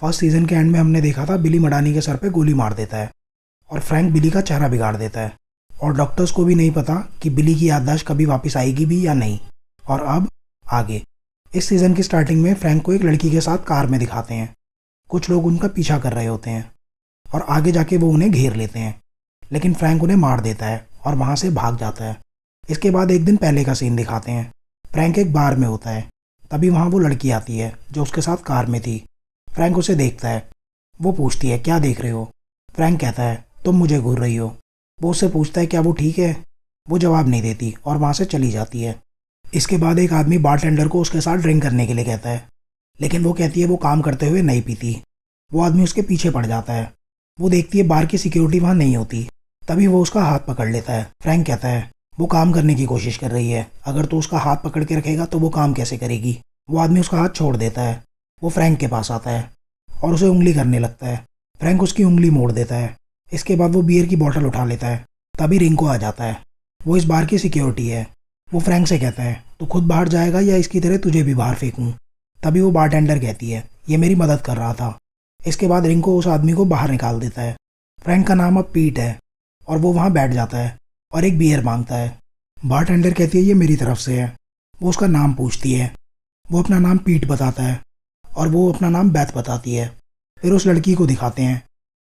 First season के and में हमने देखा था बिली मडानी के सर पे गोली मार देता है और फ्रैंक बिली का चेहरा बिगाड़ देता है और डॉक्टर्स को भी नहीं पता कि बिली की याददाश्त कभी वापस आएगी भी या नहीं। और अब आगे इस सीज़न की स्टार्टिंग में फ्रैंक को एक लड़की के साथ कार में दिखाते हैं। कुछ लोग उनका पीछा कर रहे होते हैं और आगे जाके वो उन्हें घेर लेते हैं, लेकिन फ्रैंक उन्हें मार देता है और वहाँ से भाग जाता है। इसके बाद एक दिन पहले का सीन दिखाते हैं। फ्रैंक एक बार में होता है, तभी वहाँ वो लड़की आती है जो उसके साथ कार में थी। फ्रैंक उसे देखता है। वो पूछती है क्या देख रहे हो। फ्रैंक कहता है तुम मुझे घूर रही हो। वो उससे पूछता है क्या वो ठीक है। वो जवाब नहीं देती और वहाँ से चली जाती है। इसके बाद एक आदमी बारटेंडर को उसके साथ ड्रिंक करने के लिए कहता है, लेकिन वो कहती है वो काम करते हुए नहीं पीती। वो आदमी उसके पीछे पड़ जाता है। वो देखती है बार की सिक्योरिटी वहाँ नहीं होती, तभी वो उसका हाथ पकड़ लेता है। फ्रैंक कहता है वो काम करने की कोशिश कर रही है, अगर तू उसका हाथ पकड़ के रखेगा तो वो काम कैसे करेगी। वो आदमी उसका हाथ छोड़ देता है। वो फ्रैंक के पास आता है और उसे उंगली करने लगता है। फ्रैंक उसकी उंगली मोड़ देता है। इसके बाद वो बियर की बोतल उठा लेता है, तभी रिंको आ जाता है। वो इस बार की सिक्योरिटी है। वो फ्रैंक से कहता है तू खुद बाहर जाएगा या इसकी तरह तुझे भी बाहर फेंकूं। तभी वो बारटेंडर कहती है ये मेरी मदद कर रहा था। इसके बाद रिंको उस आदमी को बाहर निकाल देता है। फ्रैंक का नाम अब पीट है और वो वहाँ बैठ जाता है और एक बियर मांगता है। बारटेंडर कहती है ये मेरी तरफ से है। वो उसका नाम पूछती है। वो अपना नाम पीट बताता है और वो अपना नाम बैथ बताती है। फिर उस लड़की को दिखाते हैं।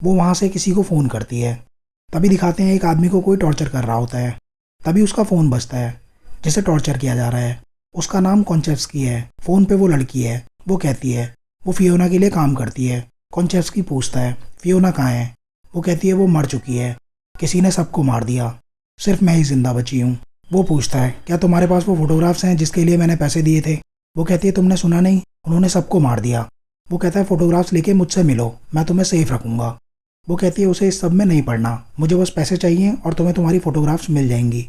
वो वहाँ से किसी को फ़ोन करती है। तभी दिखाते हैं एक आदमी को कोई टॉर्चर कर रहा होता है। तभी उसका फ़ोन बजता है जिसे टॉर्चर किया जा रहा है। उसका नाम कॉन्चेव्स्की है। फ़ोन पे वो लड़की है। वो कहती है वो फियोना के लिए काम करती है। कॉन्चेव्स्की पूछता है फियोना कहाँ है। वो कहती है वो मर चुकी है, किसी ने सबको मार दिया, सिर्फ मैं ही जिंदा बची हूँ। वो पूछता है क्या तुम्हारे पास वो फोटोग्राफ्स हैं जिसके लिए मैंने पैसे दिए थे। वो कहती है तुमने सुना नहीं, उन्होंने सबको मार दिया। वो कहता है फोटोग्राफ्स लेके मुझसे मिलो, मैं तुम्हें सेफ रखूँगा। वो कहती है उसे इस सब में नहीं पड़ना, मुझे बस पैसे चाहिए और तुम्हें तुम्हारी फ़ोटोग्राफ्स मिल जाएंगी।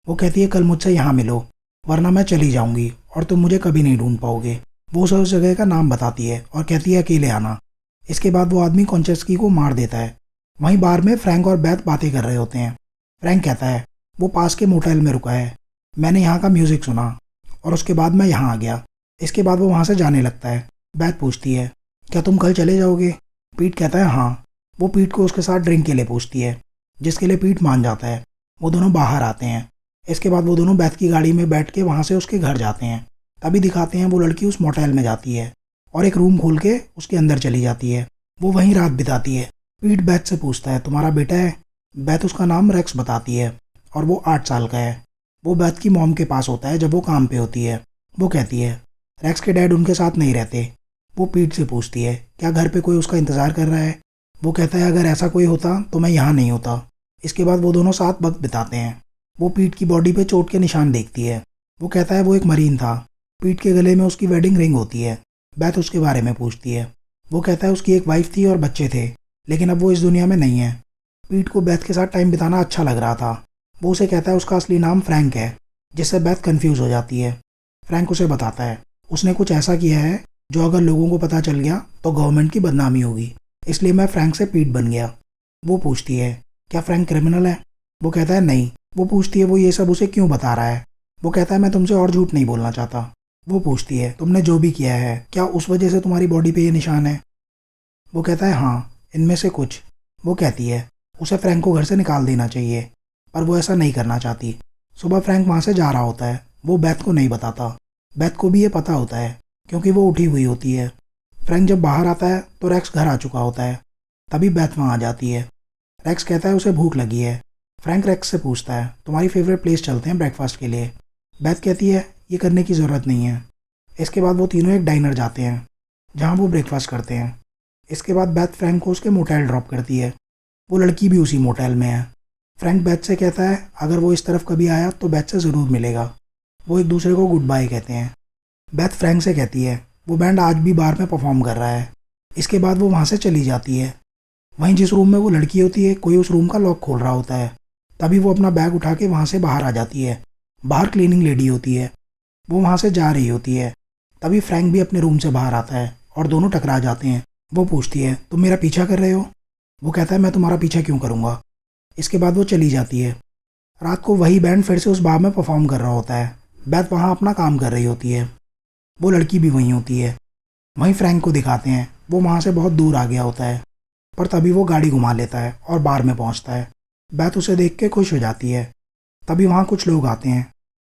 वो कहती है कल मुझसे यहाँ मिलो वरना मैं चली जाऊँगी और तुम मुझे कभी नहीं ढूंढ पाओगे। वो उसे उस जगह का नाम बताती है और कहती है अकेले आना। इसके बाद वो आदमी कॉन्चेव्स्की को मार देता है। वहीं बार में फ्रैंक और बैथ बातें कर रहे होते हैं। फ्रैंक कहता है वो पास के मोटेल में रुका है, मैंने यहाँ का म्यूज़िक सुना और उसके बाद मैं यहाँ आ गया। इसके बाद वो वहाँ से जाने लगता है। बैथ पूछती है क्या तुम कल चले जाओगे। पीट कहता है हाँ। वो पीट को उसके साथ ड्रिंक के लिए पूछती है, जिसके लिए पीट मान जाता है। वो दोनों बाहर आते हैं। इसके बाद वो दोनों बैथ की गाड़ी में बैठ के वहाँ से उसके घर जाते हैं। तभी दिखाते हैं वो लड़की उस मोटेल में जाती है और एक रूम खोल के उसके अंदर चली जाती है। वो वहीं रात बिताती है। पीट बैथ से पूछता है तुम्हारा बेटा है। बैथ उसका नाम रेक्स बताती है और वो 8 साल का है। वो बैथ की मॉम के पास होता है जब वो काम पे होती है। वो कहती है रेक्स के डैड उनके साथ नहीं रहते। वो पीट से पूछती है क्या घर पे कोई उसका इंतज़ार कर रहा है। वो कहता है अगर ऐसा कोई होता तो मैं यहाँ नहीं होता। इसके बाद वो दोनों साथ वक्त बिताते हैं। वो पीट की बॉडी पे चोट के निशान देखती है। वो कहता है वो एक मरीन था। पीट के गले में उसकी वेडिंग रिंग होती है। बैथ उसके बारे में पूछती है। वो कहता है उसकी एक वाइफ थी और बच्चे थे, लेकिन अब वो इस दुनिया में नहीं है। पीट को बैथ के साथ टाइम बिताना अच्छा लग रहा था। वो उसे कहता है उसका असली नाम फ्रैंक है, जिससे बैथ कंफ्यूज हो जाती है। फ्रैंक उसे बताता है उसने कुछ ऐसा किया है जो अगर लोगों को पता चल गया तो गवर्नमेंट की बदनामी होगी, इसलिए मैं फ्रैंक से पीट बन गया। वो पूछती है क्या फ्रैंक क्रिमिनल है। वो कहता है नहीं। वो पूछती है वो ये सब उसे क्यों बता रहा है। वो कहता है मैं तुमसे और झूठ नहीं बोलना चाहता। वो पूछती है तुमने जो भी किया है क्या उस वजह से तुम्हारी बॉडी पे ये निशान है। वो कहता है हाँ, इनमें से कुछ। वो कहती है उसे फ्रैंक को घर से निकाल देना चाहिए, पर वो ऐसा नहीं करना चाहती। सुबह फ्रैंक वहाँ से जा रहा होता है। वो बैथ को नहीं बताता। बैथ को भी ये पता होता है क्योंकि वो उठी हुई होती है। फ्रैंक जब बाहर आता है तो रेक्स घर आ चुका होता है। तभी बैथ वहाँ आ जाती है। रेक्स कहता है उसे भूख लगी है। फ्रैंक रेक्स से पूछता है तुम्हारी फेवरेट प्लेस चलते हैं ब्रेकफास्ट के लिए। बैथ कहती है ये करने की ज़रूरत नहीं है। इसके बाद वो तीनों एक डाइनर जाते हैं जहाँ वो ब्रेकफास्ट करते हैं। इसके बाद बैथ फ्रैंक को उसके मोटेल ड्रॉप करती है। वो लड़की भी उसी मोटेल में है। फ्रैंक बैथ से कहता है अगर वो इस तरफ कभी आया तो बैथ से ज़रूर मिलेगा। वो एक दूसरे को गुड बाय कहते हैं। बैथ फ्रैंक से कहती है वो बैंड आज भी बार में परफॉर्म कर रहा है। इसके बाद वो वहाँ से चली जाती है। वहीं जिस रूम में वो लड़की होती है कोई उस रूम का लॉक खोल रहा होता है। तभी वो अपना बैग उठा के वहाँ से बाहर आ जाती है। बाहर क्लीनिंग लेडी होती है। वो वहाँ से जा रही होती है। तभी फ्रैंक भी अपने रूम से बाहर आता है और दोनों टकरा जाते हैं। वो पूछती है तुम मेरा पीछा कर रहे हो। वो कहता है मैं तुम्हारा पीछा क्यों करूँगा। इसके बाद वो चली जाती है। रात को वही बैंड फिर से उस बार में परफॉर्म कर रहा होता है। बैथ वहाँ अपना काम कर रही होती है। वो लड़की भी वहीं होती है। वहीं फ्रैंक को दिखाते हैं। वो वहाँ से बहुत दूर आ गया होता है, पर तभी वो गाड़ी घुमा लेता है और बार में पहुँचता है। बेथ उसे देख के खुश हो जाती है। तभी वहाँ कुछ लोग आते हैं।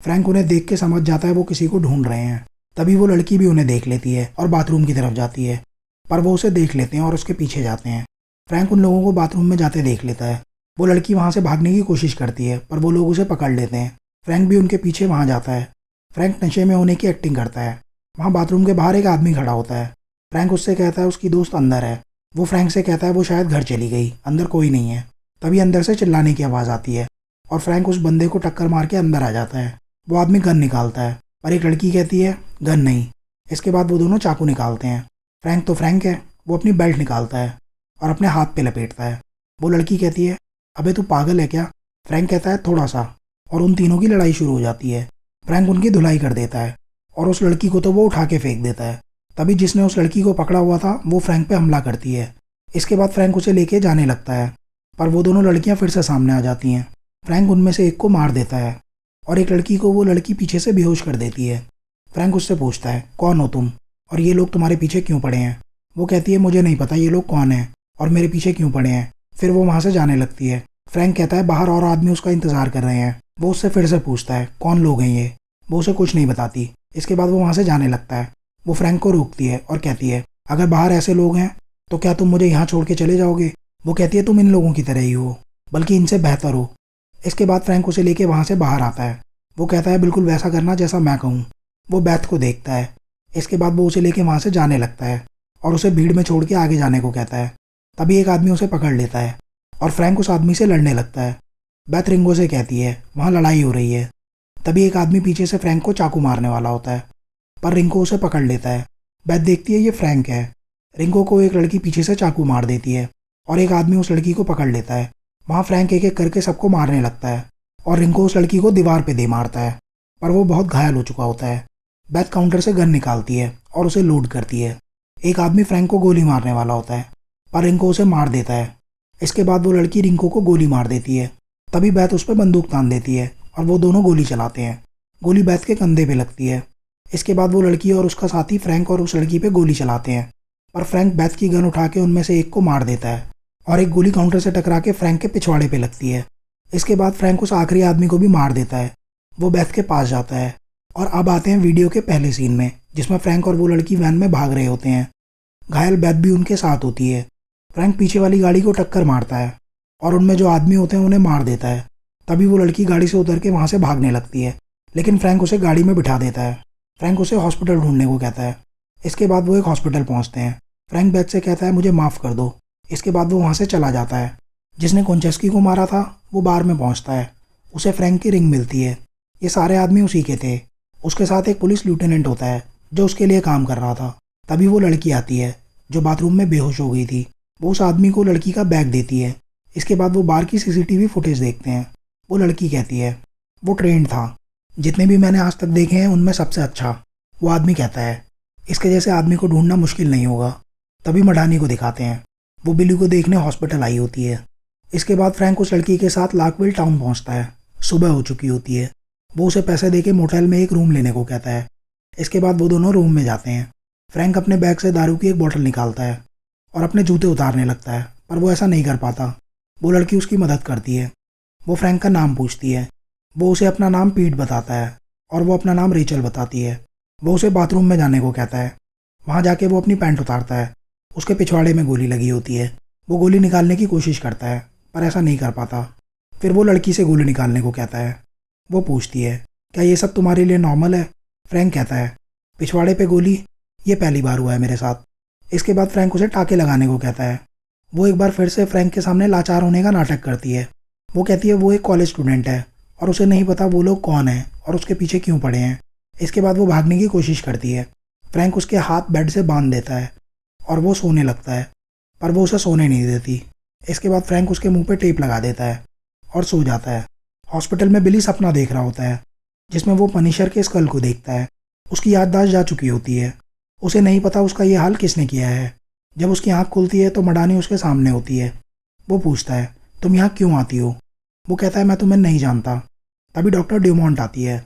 फ्रैंक उन्हें देख के समझ जाता है वो किसी को ढूंढ रहे हैं। तभी वो लड़की भी उन्हें देख लेती है और बाथरूम की तरफ जाती है, पर वो उसे देख लेते हैं और उसके पीछे जाते हैं। फ्रैंक उन लोगों को बाथरूम में जाते देख लेता है। वो लड़की वहाँ से भागने की कोशिश करती है, पर वो लोग उसे पकड़ लेते हैं। फ्रैंक भी उनके पीछे वहाँ जाता है। फ्रैंक नशे में होने की एक्टिंग करता है। वहाँ बाथरूम के बाहर एक आदमी खड़ा होता है। फ्रैंक उससे कहता है उसकी दोस्त अंदर है। वो फ्रैंक से कहता है वो शायद घर चली गई, अंदर कोई नहीं है। तभी अंदर से चिल्लाने की आवाज़ आती है और फ्रैंक उस बंदे को टक्कर मार के अंदर आ जाता है। वो आदमी गन निकालता है, पर एक लड़की कहती है गन नहीं। इसके बाद वो दोनों चाकू निकालते हैं। फ्रैंक तो फ्रैंक है, वो अपनी बेल्ट निकालता है और अपने हाथ पे लपेटता है। वो लड़की कहती है अबे तू पागल है क्या? फ्रैंक कहता है थोड़ा सा, और उन तीनों की लड़ाई शुरू हो जाती है। फ्रैंक उनकी धुलाई कर देता है और उस लड़की को तो वो उठा के फेंक देता है। तभी जिसने उस लड़की को पकड़ा हुआ था वो फ्रैंक पे हमला करती है। इसके बाद फ्रैंक उसे लेके जाने लगता है, पर वो दोनों लड़कियां फिर से सामने आ जाती हैं। फ्रैंक उनमें से एक को मार देता है और एक लड़की को वो लड़की पीछे से बेहोश कर देती है। फ्रैंक उससे पूछता है कौन हो तुम और ये लोग तुम्हारे पीछे क्यों पड़े हैं? वो कहती है मुझे नहीं पता ये लोग कौन हैं और मेरे पीछे क्यों पड़े हैं। फिर वो वहाँ से जाने लगती है। फ्रैंक कहता है बाहर और आदमी उसका इंतजार कर रहे हैं। वो उससे फिर से पूछता है कौन लोग हैं ये? वो उसे कुछ नहीं बताती। इसके बाद वो वहाँ से जाने लगता है। वो फ्रैंक को रोकती है और कहती है अगर बाहर ऐसे लोग हैं तो क्या तुम मुझे यहाँ छोड़ के चले जाओगे? वो कहती है तुम इन लोगों की तरह ही हो, बल्कि इनसे बेहतर हो। इसके बाद फ्रैंक उसे लेके वहाँ से बाहर आता है। वो कहता है बिल्कुल वैसा करना जैसा मैं कहूँ। वो बेथ को देखता है। इसके बाद वो उसे लेके वहाँ से जाने लगता है और उसे भीड़ में छोड़ के आगे जाने को कहता है। तभी एक आदमी उसे पकड़ लेता है और फ्रैंक उस आदमी से लड़ने लगता है। बेथ रिंगो से कहती है वहाँ लड़ाई हो रही है। तभी एक आदमी पीछे से फ्रैंक को चाकू मारने वाला होता है, पर रिंगो उसे पकड़ लेता है। बेथ देखती है ये फ्रैंक है। रिंगो को एक लड़की पीछे से चाकू मार देती है और एक आदमी उस लड़की को पकड़ लेता है। वहाँ फ्रैंक एक एक करके सबको मारने लगता है और रिंगो उस लड़की को दीवार पे दे मारता है, पर वो बहुत घायल हो चुका होता है। बेथ काउंटर से गन निकालती है और उसे लोड करती है। एक आदमी फ्रैंक को गोली मारने वाला होता है, पर रिंगो उसे मार देता है। इसके बाद वो लड़की रिंगो को गोली मार देती है। तभी बेथ उस पर बंदूक तान देती है और वो दोनों गोली चलाते हैं। गोली बेथ के कंधे पे लगती है। इसके बाद वो लड़की और उसका साथी फ्रैंक और उस लड़की पे गोली चलाते हैं, पर फ्रैंक बेथ की गन उठा के उनमें से एक को मार देता है और एक गोली काउंटर से टकरा के फ्रैंक के पिछवाड़े पे लगती है। इसके बाद फ्रैंक उस आखिरी आदमी को भी मार देता है। वो बेथ के पास जाता है और अब आते हैं वीडियो के पहले सीन में, जिसमें फ्रैंक और वो लड़की वैन में भाग रहे होते हैं। घायल बेथ भी उनके साथ होती है। फ्रैंक पीछे वाली गाड़ी को टक्कर मारता है और उनमें जो आदमी होते हैं उन्हें मार देता है। तभी वो लड़की गाड़ी से उतर के वहाँ से भागने लगती है, लेकिन फ्रैंक उसे गाड़ी में बिठा देता है। फ्रैंक उसे हॉस्पिटल ढूंढने को कहता है। इसके बाद वो एक हॉस्पिटल पहुँचते हैं। फ्रैंक बेथ से कहता है मुझे माफ़ कर दो। इसके बाद वो वहाँ से चला जाता है। जिसने कोंचेस्की को मारा था वो बार में पहुँचता है। उसे फ्रैंक की रिंग मिलती है। ये सारे आदमी उसी के थे। उसके साथ एक पुलिस लेफ्टिनेंट होता है जो उसके लिए काम कर रहा था। तभी वो लड़की आती है जो बाथरूम में बेहोश हो गई थी। वो उस आदमी को लड़की का बैग देती है। इसके बाद वो बार की सीसीटीवी फुटेज देखते हैं। वो लड़की कहती है वो ट्रेंड था, जितने भी मैंने आज तक देखे हैं उनमें सबसे अच्छा। वो आदमी कहता है इसके जैसे आदमी को ढूंढना मुश्किल नहीं होगा। तभी मडानी को दिखाते हैं। वो बिली को देखने हॉस्पिटल आई होती है। इसके बाद फ्रैंक उस लड़की के साथ लाकविल टाउन पहुंचता है। सुबह हो चुकी होती है। वो उसे पैसे देके मोटेल में एक रूम लेने को कहता है। इसके बाद वो दोनों रूम में जाते हैं। फ्रैंक अपने बैग से दारू की एक बोतल निकालता है और अपने जूते उतारने लगता है, पर वो ऐसा नहीं कर पाता। वो लड़की उसकी मदद करती है। वो फ्रैंक का नाम पूछती है। वो उसे अपना नाम पीट बताता है और वो अपना नाम रेचल बताती है। वो उसे बाथरूम में जाने को कहता है। वहाँ जाके वो अपनी पैंट उतारता है। उसके पिछवाड़े में गोली लगी होती है। वो गोली निकालने की कोशिश करता है, पर ऐसा नहीं कर पाता। फिर वो लड़की से गोली निकालने को कहता है। वो पूछती है क्या ये सब तुम्हारे लिए नॉर्मल है? फ्रैंक कहता है पिछवाड़े पे गोली, ये पहली बार हुआ है मेरे साथ। इसके बाद फ्रैंक उसे टाके लगाने को कहता है। वो एक बार फिर से फ्रैंक के सामने लाचार होने का नाटक करती है। वो कहती है वो एक कॉलेज स्टूडेंट है और उसे नहीं पता वो लोग कौन हैं और उसके पीछे क्यों पड़े हैं। इसके बाद वो भागने की कोशिश करती है। फ्रैंक उसके हाथ बेड से बांध देता है और वो सोने लगता है, पर वो उसे सोने नहीं देती। इसके बाद फ्रैंक उसके मुंह पे टेप लगा देता है और सो जाता है। हॉस्पिटल में बिली सपना देख रहा होता है, जिसमें वो पनिशर के स्कल को देखता है। उसकी याददाश्त जा चुकी होती है। उसे नहीं पता उसका ये हाल किसने किया है। जब उसकी आंख खुलती है तो मडानी उसके सामने होती है। वो पूछता है तुम यहाँ क्यों आती हो? वो कहता है मैं तुम्हें नहीं जानता। तभी डॉक्टर ड्यूमॉन्ट आती है।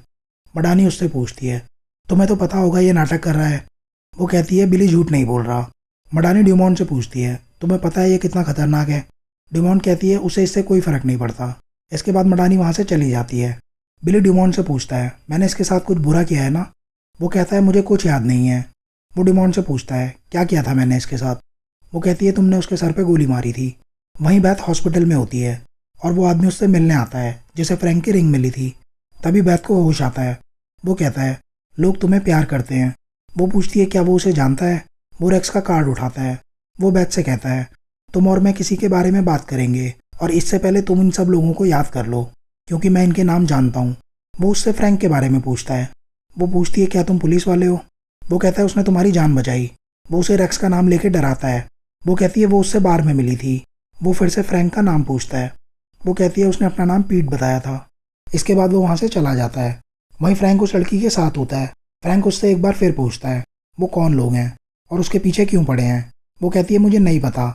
मडानी उससे पूछती है तुम्हें तो पता होगा ये नाटक कर रहा है। वो कहती है बिली झूठ नहीं बोल रहा। मडानी ड्यूमॉन्ट से पूछती है, तुम्हें पता है ये कितना खतरनाक है? ड्यूमॉन्ट कहती है, उसे इससे कोई फ़र्क नहीं पड़ता। इसके बाद मडानी वहाँ से चली जाती है। बिली ड्यूमॉन्ट से पूछता है, मैंने इसके साथ कुछ बुरा किया है ना? वो कहता है, मुझे कुछ याद नहीं है। वो ड्यूमॉन्ट से पूछता है, क्या किया था मैंने इसके साथ? वो कहती है, तुमने उसके सर पे गोली मारी थी। वहीं बैथ हॉस्पिटल में होती है और वो आदमी उससे मिलने आता है जिसे फ्रैंक की रिंग मिली थी। तभी बैथ को होश आता है। वो कहता है, लोग तुम्हें प्यार करते हैं। वो पूछती है, क्या वो उसे जानता है? वो रेक्स का कार्ड उठाता है। वो बैथ से कहता है, तुम और मैं किसी के बारे में बात करेंगे और इससे पहले तुम इन सब लोगों को याद कर लो, क्योंकि मैं इनके नाम जानता हूँ। वो उससे फ्रैंक के बारे में पूछता है। वो पूछती है, क्या तुम पुलिस वाले हो? वो कहता है, उसने तुम्हारी जान बचाई। वो उसे रेक्स का नाम लेके डराता है। वो कहती है, वो उससे बार में मिली थी। वो फिर से फ्रैंक का नाम पूछता है। वो कहती है, उसने अपना नाम पीट बताया था। इसके बाद वो वहाँ से चला जाता है। वहीं फ्रैंक उस लड़की के साथ होता है। फ्रैंक उससे एक बार फिर पूछता है, वो कौन लोग हैं और उसके पीछे क्यों पड़े हैं? वो कहती है, मुझे नहीं पता।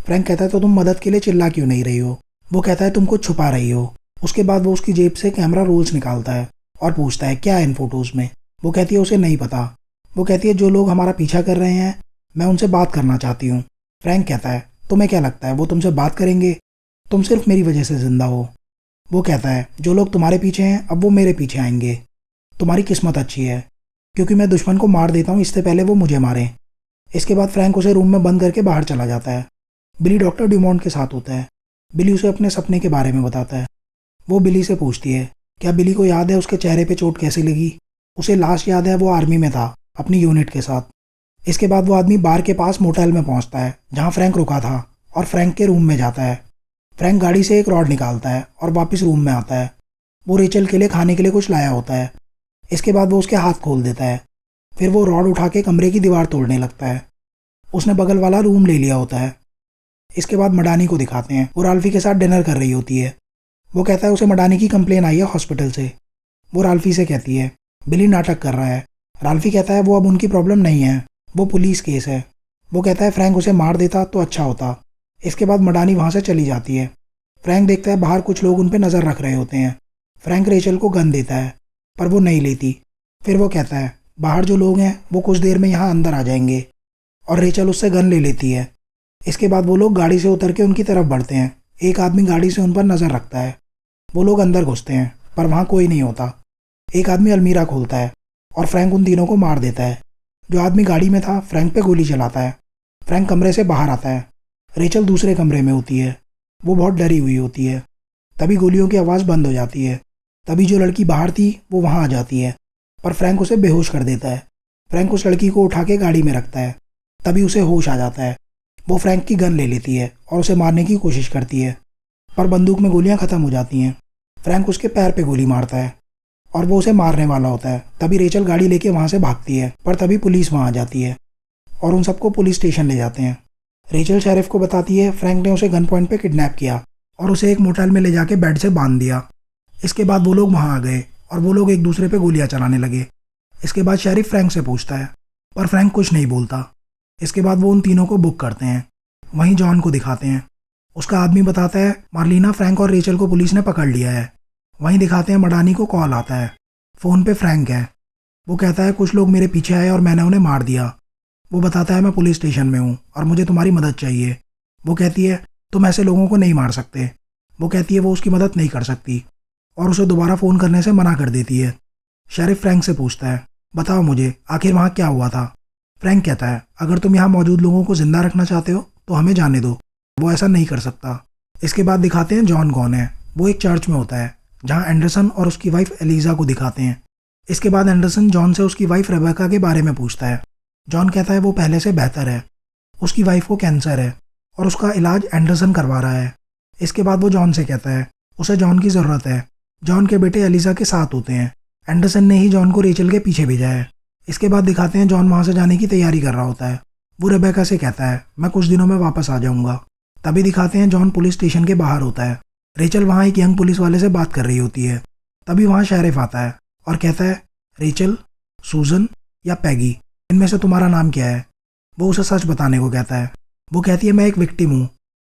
फ्रैंक कहता है, तो तुम मदद के लिए चिल्ला क्यों नहीं रही हो? वो कहता है, तुम कुछ छुपा रही हो। उसके बाद वो उसकी जेब से कैमरा रोल्स निकालता है और पूछता है, क्या है इन फोटोज़ में? वो कहती है, उसे नहीं पता। वो कहती है, जो लोग हमारा पीछा कर रहे हैं, मैं उनसे बात करना चाहती हूँ। फ्रैंक कहता है, तुम्हें क्या लगता है वो तुमसे बात करेंगे? तुम सिर्फ मेरी वजह से जिंदा हो। वो कहता है, जो लोग तुम्हारे पीछे हैं अब वो मेरे पीछे आएंगे। तुम्हारी किस्मत अच्छी है, क्योंकि मैं दुश्मन को मार देता हूँ इससे पहले वो मुझे मारे। इसके बाद फ्रैंक उसे रूम में बंद करके बाहर चला जाता है। बिली डॉक्टर ड्यूमॉन्ट के साथ होता है। बिली उसे अपने सपने के बारे में बताता है। वो बिली से पूछती है, क्या बिली को याद है उसके चेहरे पे चोट कैसे लगी? उसे लास्ट याद है, वो आर्मी में था अपनी यूनिट के साथ। इसके बाद वो आदमी बार के पास मोटेल में पहुंचता है जहां फ्रैंक रुका था और फ्रैंक के रूम में जाता है। फ्रैंक गाड़ी से एक रॉड निकालता है और वापस रूम में आता है। वो रेचल के लिए खाने के लिए कुछ लाया होता है। इसके बाद वो उसके हाथ खोल देता है। फिर वो रॉड उठा के कमरे की दीवार तोड़ने लगता है। उसने बगल वाला रूम ले लिया होता है। इसके बाद मडानी को दिखाते हैं, वो राल्फी के साथ डिनर कर रही होती है। वो कहता है, उसे मडानी की कंप्लेन आई है हॉस्पिटल से। वो राल्फी से कहती है, बिली नाटक कर रहा है। राल्फी कहता है, वो अब उनकी प्रॉब्लम नहीं है, वो पुलिस केस है। वो कहता है, फ्रैंक उसे मार देता तो अच्छा होता। इसके बाद मडानी वहाँ से चली जाती है। फ्रैंक देखता है बाहर कुछ लोग उन पर नज़र रख रहे होते हैं। फ्रैंक रेचल को गन देता है पर वो नहीं लेती। फिर वो कहता है, बाहर जो लोग हैं वो कुछ देर में यहाँ अंदर आ जाएंगे, और रेचल उससे गन ले लेती है। इसके बाद वो लोग गाड़ी से उतर के उनकी तरफ बढ़ते हैं। एक आदमी गाड़ी से उन पर नज़र रखता है। वो लोग अंदर घुसते हैं पर वहाँ कोई नहीं होता। एक आदमी अलमीरा खोलता है और फ्रैंक उन तीनों को मार देता है। जो आदमी गाड़ी में था फ्रैंक पे गोली चलाता है। फ्रैंक कमरे से बाहर आता है। रेचल दूसरे कमरे में होती है। वो बहुत डरी हुई होती है। तभी गोलियों की आवाज़ बंद हो जाती है। तभी जो लड़की बाहर थी वो वहाँ आ जाती है, पर फ्रैंक उसे बेहोश कर देता है। फ्रैंक उस लड़की को उठा के गाड़ी में रखता है। तभी उसे होश आ जाता है। वो फ्रैंक की गन ले लेती है और उसे मारने की कोशिश करती है, पर बंदूक में गोलियां ख़त्म हो जाती हैं। फ्रैंक उसके पैर पे गोली मारता है और वो उसे मारने वाला होता है। तभी रेचल गाड़ी लेके वहाँ से भागती है, पर तभी पुलिस वहाँ आ जाती है और उन सबको पुलिस स्टेशन ले जाते हैं। रेचल शेरिफ को बताती है फ्रैंक ने उसे गन पॉइंट पे किडनैप किया और उसे एक मोटेल में ले जाके बेड से बांध दिया। इसके बाद वो लोग वहाँ आ गए और वो लोग एक दूसरे पे गोलियां चलाने लगे। इसके बाद शेरिफ फ्रैंक से पूछता है, पर फ्रैंक कुछ नहीं बोलता। इसके बाद वो उन तीनों को बुक करते हैं। वहीं जॉन को दिखाते हैं। उसका आदमी बताता है, मार्लिना, फ्रैंक और रेचल को पुलिस ने पकड़ लिया है। वहीं दिखाते हैं मडानी को कॉल आता है। फ़ोन पे फ्रैंक है। वो कहता है, कुछ लोग मेरे पीछे आए और मैंने उन्हें मार दिया। वो बताता है, मैं पुलिस स्टेशन में हूँ और मुझे तुम्हारी मदद चाहिए। वो कहती है, तुम ऐसे लोगों को नहीं मार सकते। वो कहती है वो उसकी मदद नहीं कर सकती और उसे दोबारा फ़ोन करने से मना कर देती है। शेरिफ फ्रैंक से पूछता है, बताओ मुझे आखिर वहाँ क्या हुआ था? फ्रैंक कहता है, अगर तुम यहाँ मौजूद लोगों को जिंदा रखना चाहते हो तो हमें जाने दो। वो ऐसा नहीं कर सकता। इसके बाद दिखाते हैं जॉन कौन है। वो एक चर्च में होता है जहाँ एंडरसन और उसकी वाइफ एलिजा को दिखाते हैं। इसके बाद एंडरसन जॉन से उसकी वाइफ रेबेका के बारे में पूछता है। जॉन कहता है वो पहले से बेहतर है। उसकी वाइफ को कैंसर है और उसका इलाज एंडरसन करवा रहा है। इसके बाद वो जॉन से कहता है उसे जॉन की ज़रूरत है। जॉन के बेटे एलिजा के साथ होते हैं। एंडरसन ने ही जॉन को रेचल के पीछे भेजा है। इसके बाद दिखाते हैं जॉन वहाँ से जाने की तैयारी कर रहा होता है। वो रेबेका से कहता है, मैं कुछ दिनों में वापस आ जाऊँगा। तभी दिखाते हैं जॉन पुलिस स्टेशन के बाहर होता है। रेचल वहाँ एक यंग पुलिस वाले से बात कर रही होती है। तभी वहाँ शेरिफ आता है और कहता है, रेचल, सूजन या पैगी, इनमें से तुम्हारा नाम क्या है? वो उसे सच बताने को कहता है। वो कहती है, मैं एक विक्टिम हूँ।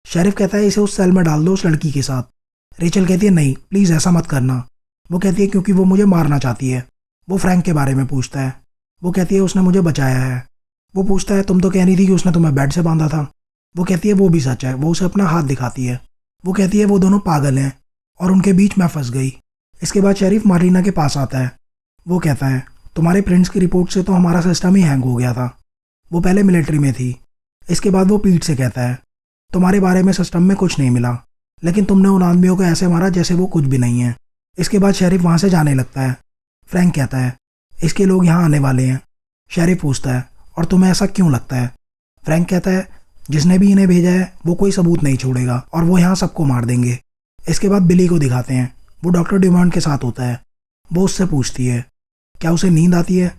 शेरिफ कहता है, इसे उस सेल में डाल दो उस लड़की के साथ। रेचल कहती है, नहीं प्लीज़ ऐसा मत करना। वो कहती है, क्योंकि वो मुझे मारना चाहती है। वो फ्रैंक के बारे में पूछता है। वो कहती है, उसने मुझे बचाया है। वो पूछता है तुम तो कह रही थी कि उसने तुम्हें बेड से बांधा था। वो कहती है वो भी सच है। वो उसे अपना हाथ दिखाती है। वो कहती है वो दोनों पागल हैं और उनके बीच मैं फंस गई। इसके बाद शेरिफ मार्लिना के पास आता है। वो कहता है तुम्हारे प्रिंस की रिपोर्ट से तो हमारा सिस्टम ही हैंग हो गया था। वो पहले मिलिट्री में थी। इसके बाद वो पीठ से कहता है तुम्हारे बारे में सिस्टम में कुछ नहीं मिला, लेकिन तुमने उन आदमियों को ऐसे मारा जैसे वो कुछ भी नहीं है। इसके बाद शेरिफ वहाँ से जाने लगता है। फ्रैंक कहता है इसके लोग यहाँ आने वाले हैं। शेरिफ पूछता है और तुम्हें ऐसा क्यों लगता है? फ्रैंक कहता है जिसने भी इन्हें भेजा है वो कोई सबूत नहीं छोड़ेगा और वो यहाँ सबको मार देंगे। इसके बाद बिली को दिखाते हैं। वो डॉक्टर ड्यूमॉन्ट के साथ होता है। वो उससे पूछती है क्या उसे नींद आती है?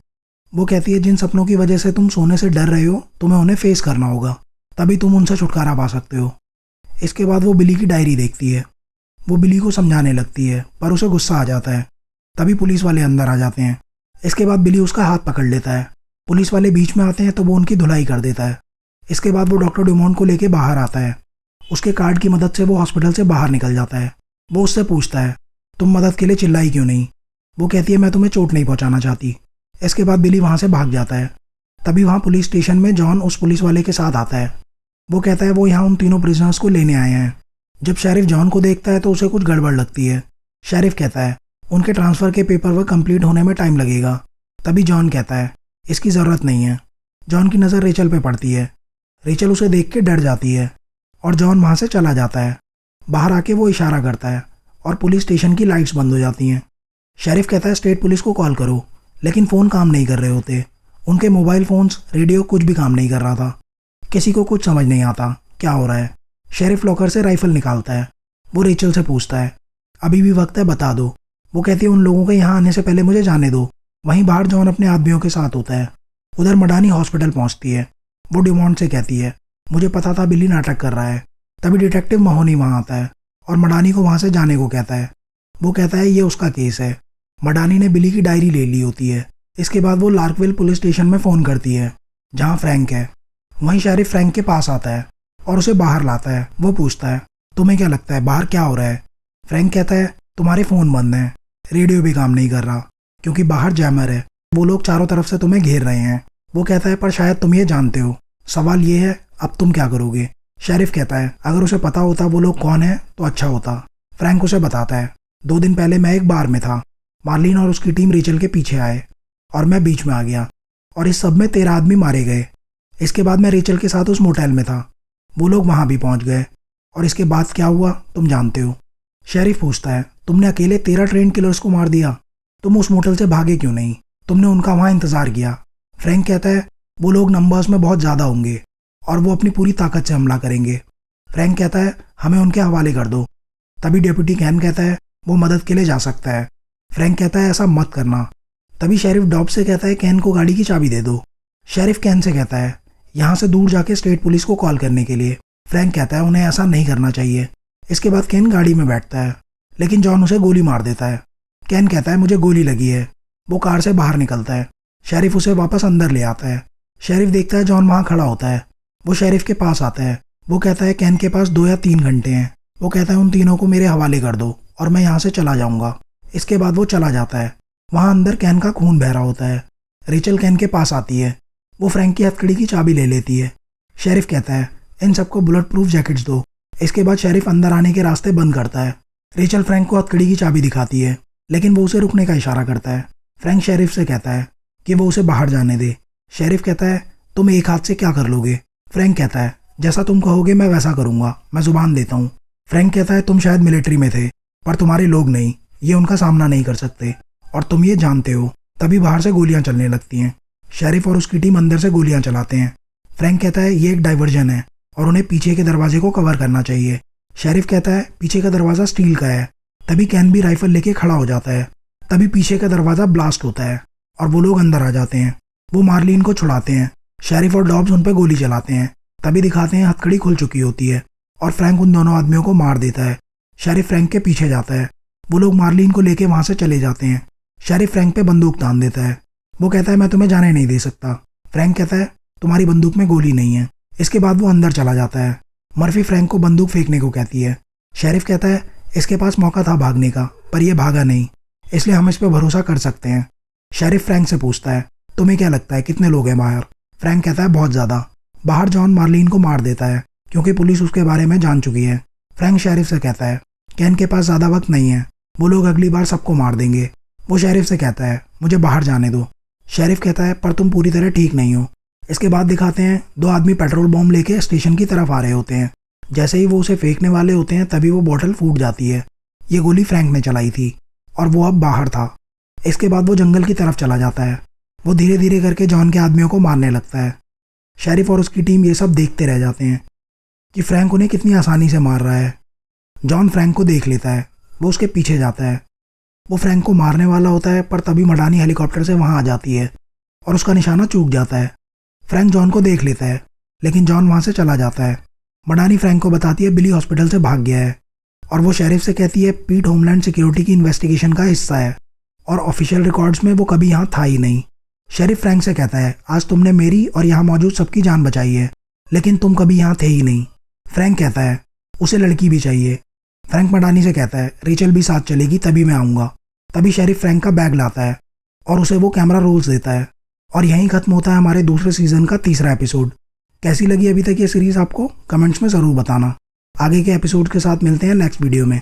वो कहती है जिन सपनों की वजह से तुम सोने से डर रहे हो तुम्हें उन्हें फेस करना होगा, तभी तुम उनसे छुटकारा पा सकते हो। इसके बाद वो बिली की डायरी देखती है। वो बिली को समझाने लगती है पर उसे गुस्सा आ जाता है। तभी पुलिस वाले अंदर आ जाते हैं। इसके बाद बिली उसका हाथ पकड़ लेता है। पुलिस वाले बीच में आते हैं तो वो उनकी धुलाई कर देता है। इसके बाद वो डॉक्टर ड्यूमॉन्ट को लेके बाहर आता है। उसके कार्ड की मदद से वो हॉस्पिटल से बाहर निकल जाता है। वो उससे पूछता है तुम मदद के लिए चिल्लाई क्यों नहीं? वो कहती है मैं तुम्हें चोट नहीं पहुंचाना चाहती। इसके बाद बिली वहाँ से भाग जाता है। तभी वहाँ पुलिस स्टेशन में जॉन उस पुलिस वाले के साथ आता है। वो कहता है वो यहाँ उन तीनों प्रिजनर्स को लेने आए हैं। जब शेरिफ जॉन को देखता है तो उसे कुछ गड़बड़ लगती है। शेरिफ कहता है उनके ट्रांसफ़र के पेपर वर्क कंप्लीट होने में टाइम लगेगा। तभी जॉन कहता है इसकी ज़रूरत नहीं है। जॉन की नज़र रेचल पे पड़ती है। रेचल उसे देख के डर जाती है और जॉन वहाँ से चला जाता है। बाहर आके वो इशारा करता है और पुलिस स्टेशन की लाइट्स बंद हो जाती हैं। शेरिफ कहता है स्टेट पुलिस को कॉल करो, लेकिन फ़ोन काम नहीं कर रहे होते। उनके मोबाइल फ़ोन्स, रेडियो कुछ भी काम नहीं कर रहा था। किसी को कुछ समझ नहीं आता क्या हो रहा है। शेरिफ लॉकर से राइफल निकालता है। वो रेचल से पूछता है अभी भी वक्त है, बता दो। वो कहती है उन लोगों के यहाँ आने से पहले मुझे जाने दो। वहीं बाहर जॉन अपने आदमियों के साथ होता है। उधर मडानी हॉस्पिटल पहुँचती है। वो ड्यूमॉन्ट से कहती है मुझे पता था बिली नाटक कर रहा है। तभी डिटेक्टिव महोनी वहाँ आता है और मडानी को वहाँ से जाने को कहता है। वो कहता है ये उसका केस है। मडानी ने बिली की डायरी ले ली होती है। इसके बाद वो लार्कविल पुलिस स्टेशन में फ़ोन करती है जहाँ फ्रैंक है। वहीं शेरिफ फ्रैंक के पास आता है और उसे बाहर लाता है। वो पूछता है तुम्हें क्या लगता है बाहर क्या हो रहा है? फ्रैंक कहता है तुम्हारे फ़ोन बंद हैं, रेडियो भी काम नहीं कर रहा क्योंकि बाहर जैमर है। वो लोग चारों तरफ से तुम्हें घेर रहे हैं। वो कहता है पर शायद तुम ये जानते हो। सवाल ये है अब तुम क्या करोगे? शेरिफ कहता है अगर उसे पता होता वो लोग कौन है तो अच्छा होता। फ्रैंक उसे बताता है 2 दिन पहले मैं एक बार में था। मार्लिन और उसकी टीम रेचल के पीछे आए और मैं बीच में आ गया और इस सब में 13 आदमी मारे गए। इसके बाद मैं रेचल के साथ उस मोटेल में था। वो लोग वहाँ भी पहुँच गए और इसके बाद क्या हुआ तुम जानते हो। शेरिफ पूछता है तुमने अकेले 13 ट्रेन किलर्स को मार दिया, तुम उस मोटेल से भागे क्यों नहीं? तुमने उनका वहाँ इंतज़ार किया। फ्रैंक कहता है वो लोग नंबर्स में बहुत ज़्यादा होंगे और वो अपनी पूरी ताकत से हमला करेंगे। फ्रैंक कहता है हमें उनके हवाले कर दो। तभी डेप्यूटी कैन कहता है वो मदद के लिए जा सकता है। फ्रैंक कहता है ऐसा मत करना। तभी शेरिफ डॉब से कहता है कैन को गाड़ी की चाबी दे दो। शेरिफ कैन से कहता है यहाँ से दूर जाके स्टेट पुलिस को कॉल करने के लिए। फ्रैंक कहता है उन्हें ऐसा नहीं करना चाहिए। इसके बाद कैन गाड़ी में बैठता है, लेकिन जॉन उसे गोली मार देता है। कैन कहता है मुझे गोली लगी है। वो कार से बाहर निकलता है। शेरिफ उसे वापस अंदर ले आता है। शेरिफ देखता है जॉन वहाँ खड़ा होता है। वो शेरिफ के पास आता है। वो कहता है कैन के पास 2 या 3 घंटे हैं। वो कहता है उन तीनों को मेरे हवाले कर दो और मैं यहाँ से चला जाऊँगा। इसके बाद वो चला जाता है। वहाँ अंदर कैन का खून बह रहा होता है। रेचल कैन के पास आती है। वो फ्रैंक की हथकड़ी की चाबी ले लेती है। शेरिफ कहता है इन सबको बुलेट प्रूफ जैकेट्स दो। इसके बाद शेरिफ अंदर आने के रास्ते बंद करता है। रेचल फ्रैंक को हथकड़ी की चाबी दिखाती है, लेकिन वो उसे रुकने का इशारा करता है। फ्रैंक शेरिफ से कहता है कि वो उसे बाहर जाने दे। शेरिफ कहता है तुम एक हाथ से क्या कर लोगे? फ्रैंक कहता है जैसा तुम कहोगे मैं वैसा करूँगा, मैं जुबान देता हूँ। फ्रैंक कहता है तुम शायद मिलिट्री में थे, पर तुम्हारे लोग नहीं, ये उनका सामना नहीं कर सकते और तुम ये जानते हो। तभी बाहर से गोलियां चलने लगती हैं। शेरिफ और उसकी टीम अंदर से गोलियां चलाते हैं। फ्रैंक कहता है ये एक डाइवर्जन है और उन्हें पीछे के दरवाजे को कवर करना चाहिए। शेरिफ कहता है पीछे का दरवाज़ा स्टील का है। तभी कैन भी राइफल लेके खड़ा हो जाता है। तभी पीछे का दरवाज़ा ब्लास्ट होता है और वो लोग अंदर आ जाते हैं। वो मार्लिन को छुड़ाते हैं। शेरिफ और डॉब्स उन पर गोली चलाते हैं। तभी दिखाते हैं हथकड़ी खुल चुकी होती है और फ्रैंक उन दोनों आदमियों को मार देता है। शेरिफ फ्रैंक के पीछे जाता है। वो लोग मार्लिन को लेके वहाँ से चले जाते हैं। शेरिफ फ्रैंक पे बंदूक तान देता है। वो कहता है मैं तुम्हें जाने नहीं दे सकता। फ्रैंक कहता है तुम्हारी बंदूक में गोली नहीं है। इसके बाद वो अंदर चला जाता है। मर्फी फ्रैंक को बंदूक फेंकने को कहती है। शेरिफ कहता है इसके पास मौका था भागने का, पर यह भागा नहीं, इसलिए हम इस पर भरोसा कर सकते हैं। शेरिफ फ्रैंक से पूछता है तुम्हें क्या लगता है कितने लोग हैं बाहर? फ्रैंक कहता है बहुत ज़्यादा। बाहर जॉन मार्लिन को मार देता है क्योंकि पुलिस उसके बारे में जान चुकी है। फ्रैंक शेरिफ से कहता है केन के पास ज़्यादा वक्त नहीं है, वो लोग अगली बार सबको मार देंगे। वो शेरिफ से कहता है मुझे बाहर जाने दो। शेरिफ कहता है पर तुम पूरी तरह ठीक नहीं हो। इसके बाद दिखाते हैं दो आदमी पेट्रोल बॉम्ब लेके स्टेशन की तरफ आ रहे होते हैं। जैसे ही वो उसे फेंकने वाले होते हैं तभी वो बोतल फूट जाती है। ये गोली फ्रैंक ने चलाई थी और वो अब बाहर था। इसके बाद वो जंगल की तरफ चला जाता है। वो धीरे धीरे करके जॉन के आदमियों को मारने लगता है। शेरिफ और उसकी टीम ये सब देखते रह जाते हैं कि फ्रैंक उन्हें कितनी आसानी से मार रहा है। जॉन फ्रैंक को देख लेता है, वो उसके पीछे जाता है। वो फ्रैंक को मारने वाला होता है पर तभी मडानी हेलीकॉप्टर से वहाँ आ जाती है और उसका निशाना चूक जाता है। फ्रैंक जॉन को देख लेता है लेकिन जॉन वहाँ से चला जाता है। मडानी फ्रैंक को बताती है बिली हॉस्पिटल से भाग गया है और वो शेरिफ से कहती है पीट होमलैंड सिक्योरिटी की इन्वेस्टिगेशन का हिस्सा है और ऑफिशियल रिकॉर्ड्स में वो कभी यहाँ था ही नहीं। शेरिफ फ्रैंक से कहता है आज तुमने मेरी और यहाँ मौजूद सबकी जान बचाई है लेकिन तुम कभी यहाँ थे ही नहीं। फ्रैंक कहता है उसे लड़की भी चाहिए। फ्रैंक मडानी से कहता है रेचल भी साथ चलेगी तभी मैं आऊँगा। तभी शेरिफ फ्रैंक का बैग लाता है और उसे वो कैमरा रोल्स देता है और यहीं खत्म होता है हमारे दूसरे सीजन का तीसरा एपिसोड। कैसी लगी अभी तक ये सीरीज़ आपको कमेंट्स में ज़रूर बताना। आगे के एपिसोड के साथ मिलते हैं नेक्स्ट वीडियो में।